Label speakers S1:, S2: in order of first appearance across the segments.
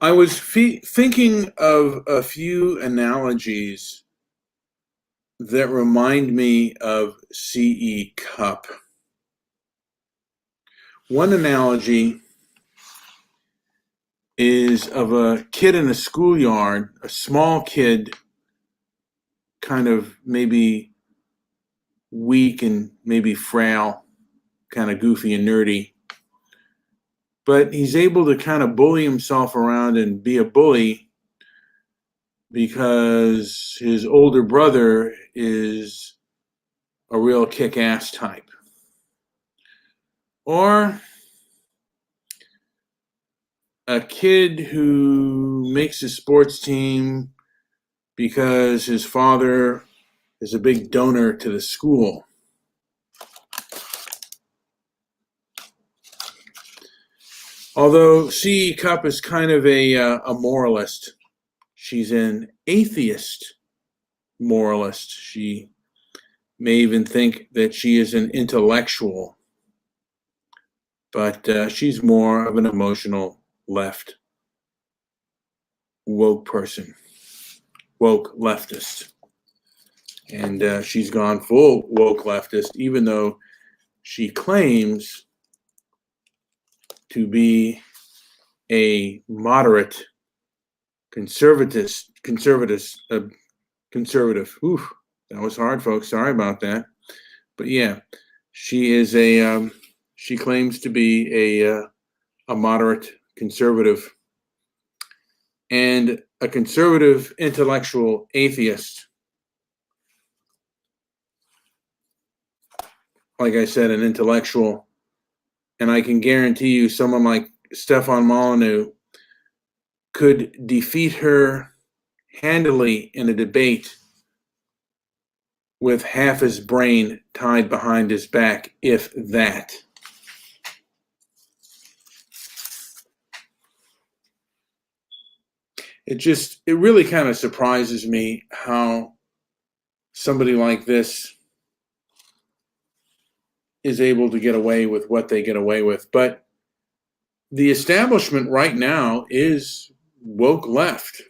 S1: I was thinking of a few analogies that remind me of C.E. Cupp. One analogy is of a kid in a schoolyard, a small kid, kind of maybe weak and maybe frail, kind of goofy and nerdy. But he's able to kind of bully himself around and be a bully because his older brother is a real kick-ass type. Or a kid who makes a sports team because his father is a big donor to the school. Although C.E. Cupp is kind of a moralist. She's an atheist moralist. She may even think that she is an intellectual, but she's more of an emotional left woke person, woke leftist. And she's gone full woke leftist, even though she claims to be a moderate conservative. Oof, that was hard, folks. Sorry about that. But yeah, she is she claims to be a moderate conservative and a conservative intellectual atheist. Like I said, an intellectual. And I can guarantee you someone like Stefan Molyneux could defeat her handily in a debate with half his brain tied behind his back, if that. It really kind of surprises me how somebody like this is able to get away with what they get away with. But the establishment right now is woke left.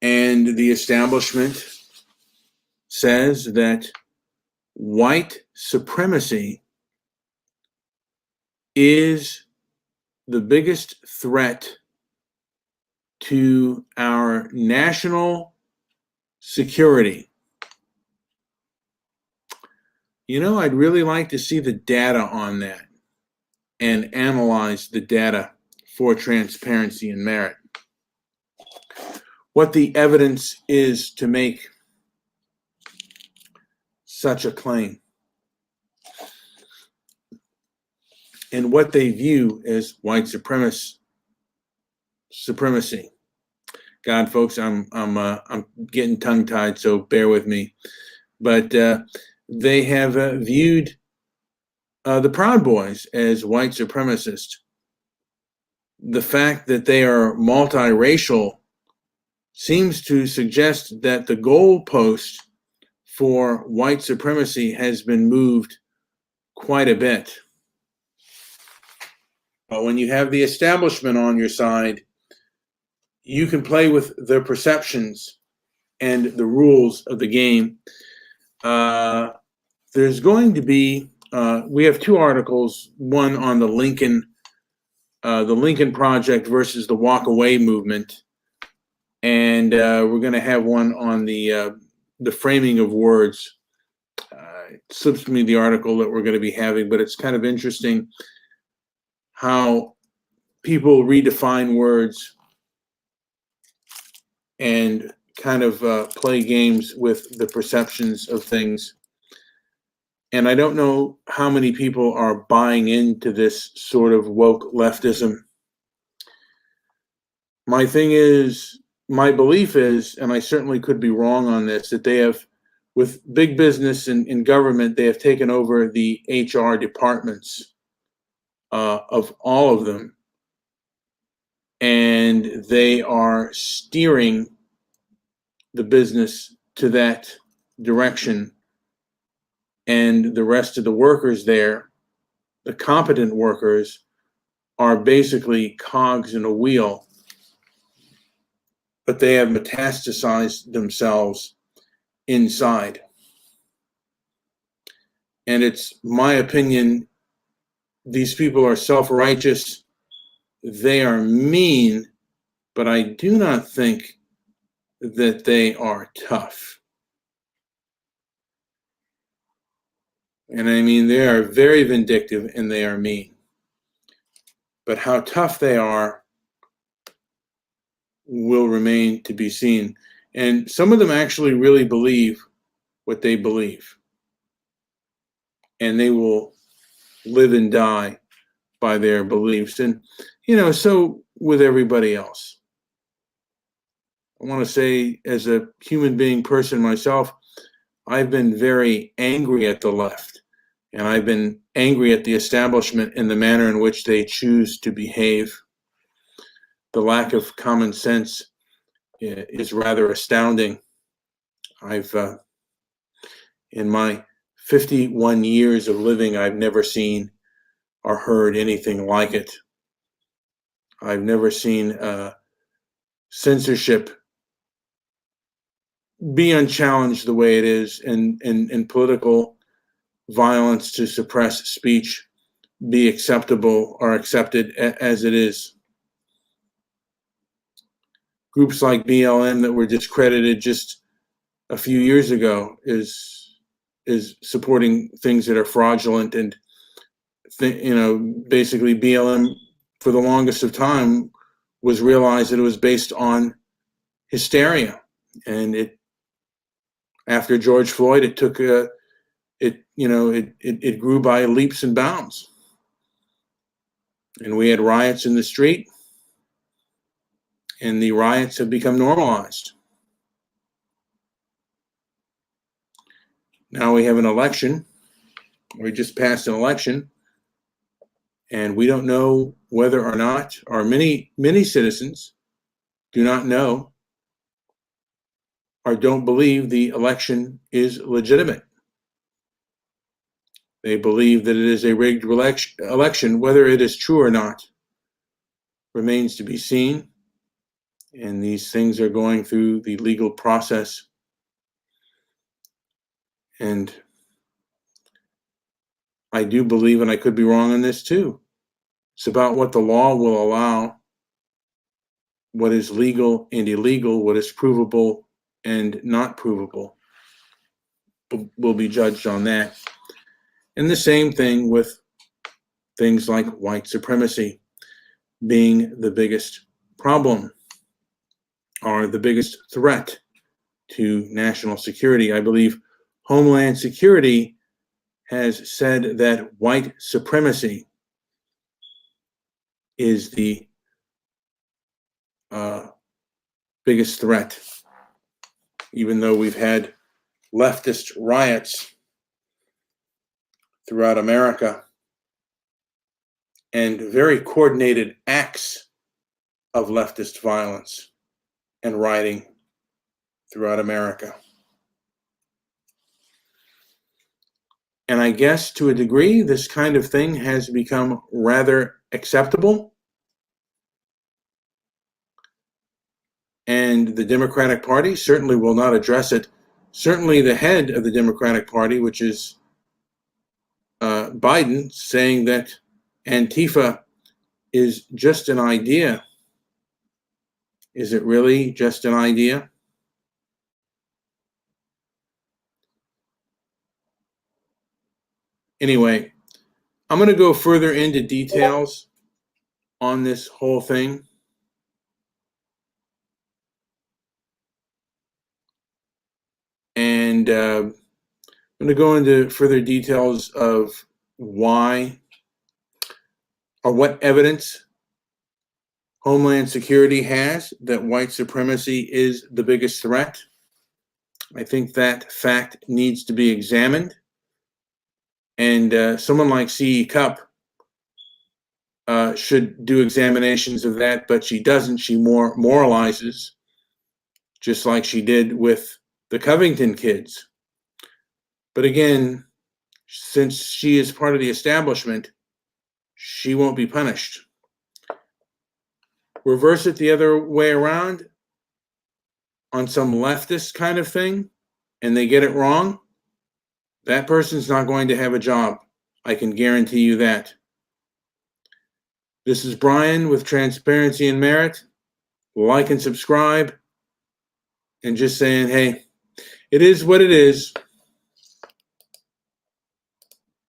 S1: And the establishment says that white supremacy is the biggest threat to our national security. You know, I'd really like to see the data on that and analyze the data for transparency and merit. What the evidence is to make such a claim, and what they view as white supremacy. God, folks, I'm getting tongue-tied, so bear with me. But they have viewed the Proud Boys as white supremacists. The fact that they are multiracial seems to suggest that the goalpost for white supremacy has been moved quite a bit. But when you have the establishment on your side, you can play with their perceptions and the rules of the game. There's going to be, we have two articles, one on the Lincoln Project versus the Walk Away movement. And we're going to have one on the framing of words. It slips me the article that we're going to be having, but it's kind of interesting how people redefine words and kind of play games with the perceptions of things. And I don't know how many people are buying into this sort of woke leftism. My belief is, and I certainly could be wrong on this, that they have, with big business and government, they have taken over the HR departments of all of them. And they are steering the business to that direction. And the rest of the workers there, the competent workers, are basically cogs in a wheel, but they have metastasized themselves inside. And it's my opinion, these people are self-righteous, they are mean, but I do not think that they are tough. And I mean, they are very vindictive and they are mean. But how tough they are will remain to be seen. And some of them actually really believe what they believe. And they will live and die by their beliefs. And, so with everybody else. I want to say, as a human being person myself, I've been very angry at the left. And I've been angry at the establishment in the manner in which they choose to behave. The lack of common sense is rather astounding. I've, in my 51 years of living, I've never seen or heard anything like it. I've never seen censorship be unchallenged the way it is, and political violence to suppress speech be acceptable or accepted as it is. Groups like BLM that were discredited just a few years ago is supporting things that are fraudulent, and basically BLM for the longest of time was realized that it was based on hysteria, and after George Floyd, it took it grew by leaps and bounds, and we had riots in the street, and the riots have become normalized. Now we have an election. We just passed an election, and we don't know whether or not, or many citizens do not know or don't believe the election is legitimate. They believe that it is a rigged election. Whether it is true or not remains to be seen, and these things are going through the legal process. And I do believe, and I could be wrong on this too, it's about what the law will allow, what is legal and illegal, what is provable and not provable will be judged on that. And the same thing with things like white supremacy being the biggest problem or the biggest threat to national security. I believe Homeland Security has said that white supremacy is the biggest threat, even though we've had leftist riots throughout America and very coordinated acts of leftist violence and rioting throughout America. And I guess to a degree, this kind of thing has become rather acceptable. And the Democratic Party certainly will not address it. Certainly the head of the Democratic Party, which is Biden, saying that Antifa is just an idea. Is it really just an idea? Anyway, I'm going to go further into details on this whole thing. And I'm going to go into further details of why or what evidence Homeland Security has that white supremacy is the biggest threat. I think that fact needs to be examined. And someone like C.E. Cupp should do examinations of that, but she doesn't. She more moralizes, just like she did with the Covington kids. But again, since she is part of the establishment, she won't be punished. reverse it the other way around on some leftist kind of thing, and they get it wrong, that person's not going to have a job. I can guarantee you that. This is Brian with Transparency and Merit. Like and subscribe. And just saying, hey, it is what it is.